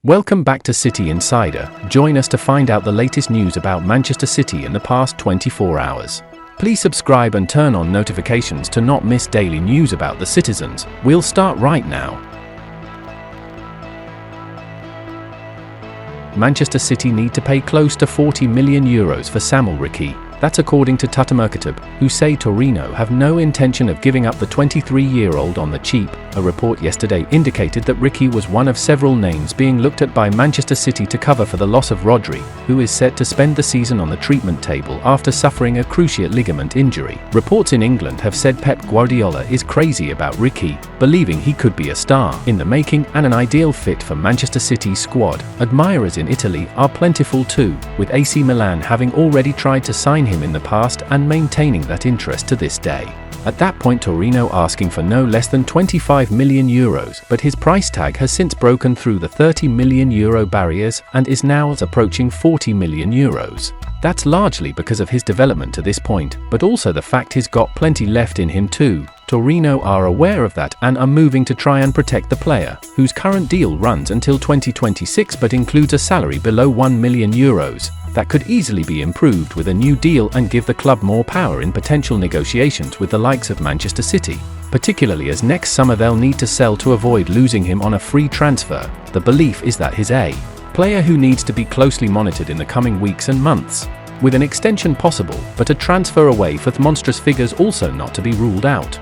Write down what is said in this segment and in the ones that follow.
Welcome back to City Insider. Join us to find out the latest news about Manchester City in the past 24 hours. Please subscribe and turn on notifications to not miss daily news about the citizens. We'll start right now. Manchester City need to pay close to €40 million for Samuele Ricci. That's according to Tuttomercatab, who say Torino have no intention of giving up the 23-year-old on the cheap. A report yesterday indicated that Ricci was one of several names being looked at by Manchester City to cover for the loss of Rodrygo, who is set to spend the season on the treatment table after suffering a cruciate ligament injury. Reports in England have said Pep Guardiola is crazy about Ricci, believing he could be a star in the making and an ideal fit for Manchester City's squad. Admirers in Italy are plentiful too, with AC Milan having already tried to sign him in the past and maintaining that interest to this day. At that point, Torino asking for no less than €25 million, but his price tag has since broken through the €30 million barriers and is now approaching €40 million. That's largely because of his development to this point, but also the fact he's got plenty left in him too. Torino are aware of that and are moving to try and protect the player, whose current deal runs until 2026 but includes a salary below €1 million. That could easily be improved with a new deal and give the club more power in potential negotiations with the likes of Manchester City, particularly as next summer they'll need to sell to avoid losing him on a free transfer. The belief is that he's a player who needs to be closely monitored in the coming weeks and months, with an extension possible, but a transfer away for monstrous figures also not to be ruled out.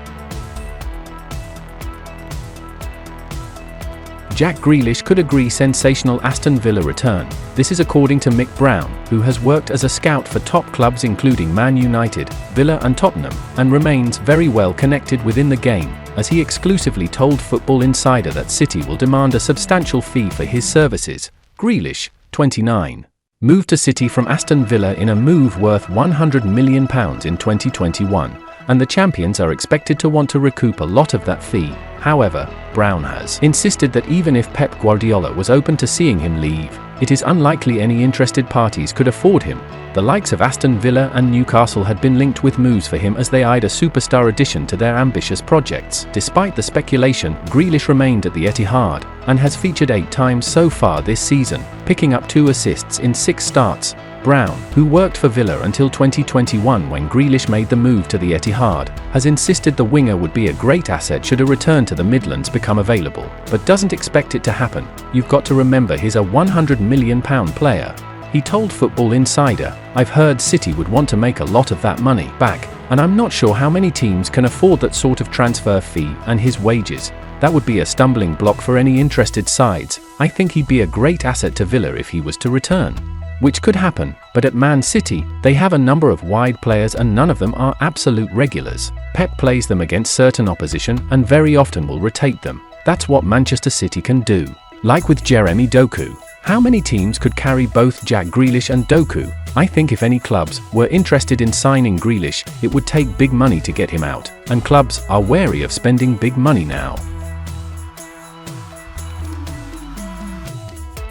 Jack Grealish could agree sensational Aston Villa return. This is according to Mick Brown, who has worked as a scout for top clubs including Man United, Villa and Tottenham, and remains very well connected within the game, as he exclusively told Football Insider that City will demand a substantial fee for his services. Grealish, 29, moved to City from Aston Villa in a move worth £100 million in 2021. And the champions are expected to want to recoup a lot of that fee. However, Brown has insisted that even if Pep Guardiola was open to seeing him leave, it is unlikely any interested parties could afford him. The likes of Aston Villa and Newcastle had been linked with moves for him as they eyed a superstar addition to their ambitious projects. Despite the speculation, Grealish remained at the Etihad and has featured 8 times so far this season, picking up 2 assists in 6 starts. Brown, who worked for Villa until 2021 when Grealish made the move to the Etihad, has insisted the winger would be a great asset should a return to the Midlands become available, but doesn't expect it to happen. You've got to remember he's a £100 million player. He told Football Insider, "I've heard City would want to make a lot of that money back, and I'm not sure how many teams can afford that sort of transfer fee and his wages. That would be a stumbling block for any interested sides. I think he'd be a great asset to Villa if he was to return." Which could happen, but at Man City, they have a number of wide players and none of them are absolute regulars. Pep plays them against certain opposition and very often will rotate them. That's what Manchester City can do. Like with Jeremy Doku. How many teams could carry both Jack Grealish and Doku? I think if any clubs were interested in signing Grealish, it would take big money to get him out, and clubs are wary of spending big money now.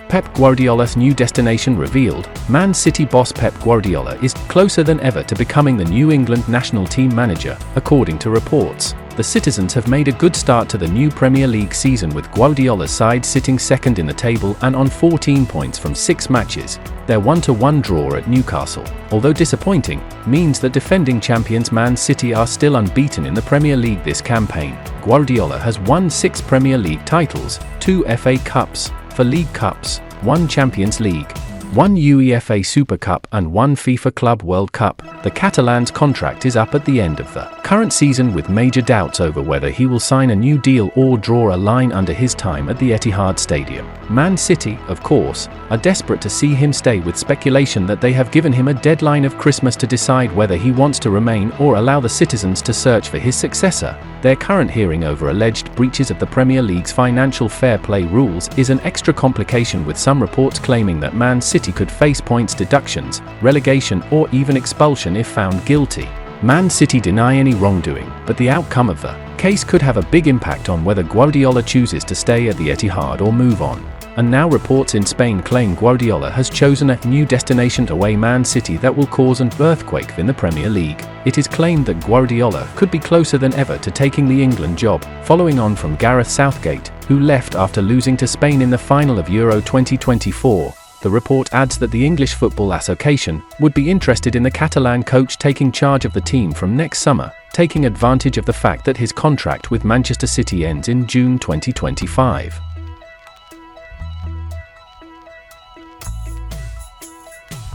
Pep Guardiola's new destination revealed. Man City boss Pep Guardiola is closer than ever to becoming the New England national team manager, according to reports. The citizens have made a good start to the new Premier League season with Guardiola's side sitting second in the table and on 14 points from 6 matches. Their 1-1 draw at Newcastle, although disappointing, means that defending champions Man City are still unbeaten in the Premier League this campaign. Guardiola has won 6 Premier League titles, 2 FA Cups, 4 League Cups, 1 Champions League, 1 UEFA Super Cup and 1 FIFA Club World Cup. The Catalan's contract is up at the end of the current season with major doubts over whether he will sign a new deal or draw a line under his time at the Etihad Stadium. Man City, of course, are desperate to see him stay with speculation that they have given him a deadline of Christmas to decide whether he wants to remain or allow the citizens to search for his successor. Their current hearing over alleged breaches of the Premier League's financial fair play rules is an extra complication, with some reports claiming that Man City could face points deductions, relegation or even expulsion if found guilty. Man City deny any wrongdoing, but the outcome of the case could have a big impact on whether Guardiola chooses to stay at the Etihad or move on. And now reports in Spain claim Guardiola has chosen a new destination away Man City that will cause an earthquake in the Premier League. It is claimed that Guardiola could be closer than ever to taking the England job, following on from Gareth Southgate, who left after losing to Spain in the final of Euro 2024. The report adds that the English Football Association would be interested in the Catalan coach taking charge of the team from next summer, taking advantage of the fact that his contract with Manchester City ends in June 2025.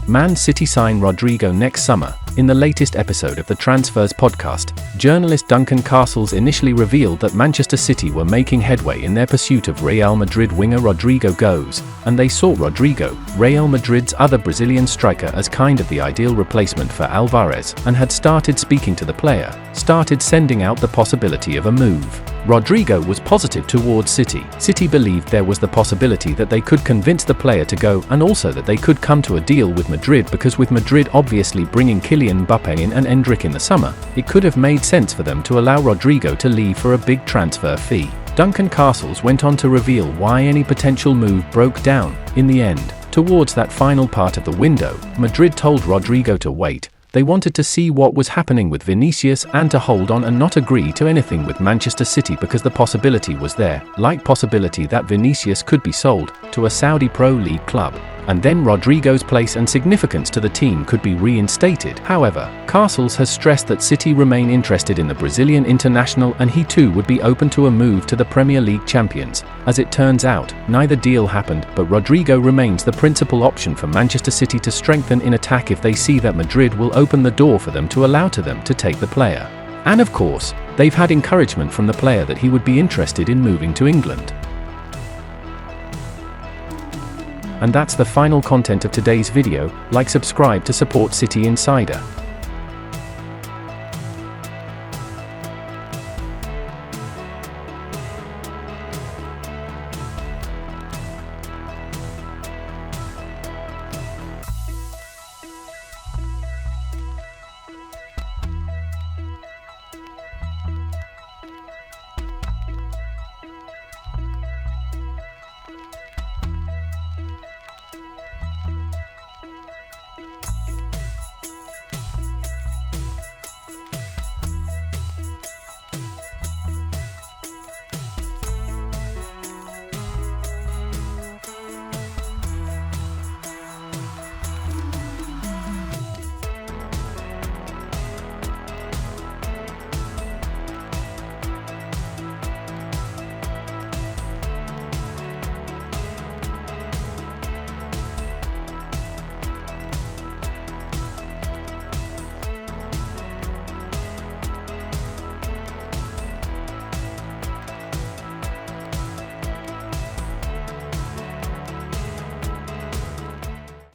Man City sign Rodrygo next summer. In the latest episode of the Transfers podcast, journalist Duncan Castles initially revealed that Manchester City were making headway in their pursuit of Real Madrid winger Rodrygo Goes, and they saw Rodrygo, Real Madrid's other Brazilian striker, as kind of the ideal replacement for Alvarez, and had started speaking to the player, started sending out the possibility of a move. Rodrygo was positive towards City. City believed there was the possibility that they could convince the player to go, and also that they could come to a deal with Madrid, because with Madrid obviously bringing Kylian Mbappe in and Endrick in the summer, it could have made sense for them to allow Rodrygo to leave for a big transfer fee. Duncan Castles went on to reveal why any potential move broke down. In the end, towards that final part of the window, Madrid told Rodrygo to wait. They wanted to see what was happening with Vinicius and to hold on and not agree to anything with Manchester City, because the possibility was there, like possibility that Vinicius could be sold to a Saudi Pro League club, and then Rodrygo's place and significance to the team could be reinstated. However, Castles has stressed that City remain interested in the Brazilian international, and he too would be open to a move to the Premier League champions. As it turns out, neither deal happened, but Rodrygo remains the principal option for Manchester City to strengthen in attack if they see that Madrid will open the door for them to allow them to take the player. And of course, they've had encouragement from the player that he would be interested in moving to England. And that's the final content of today's video. Like, subscribe to support City Insider.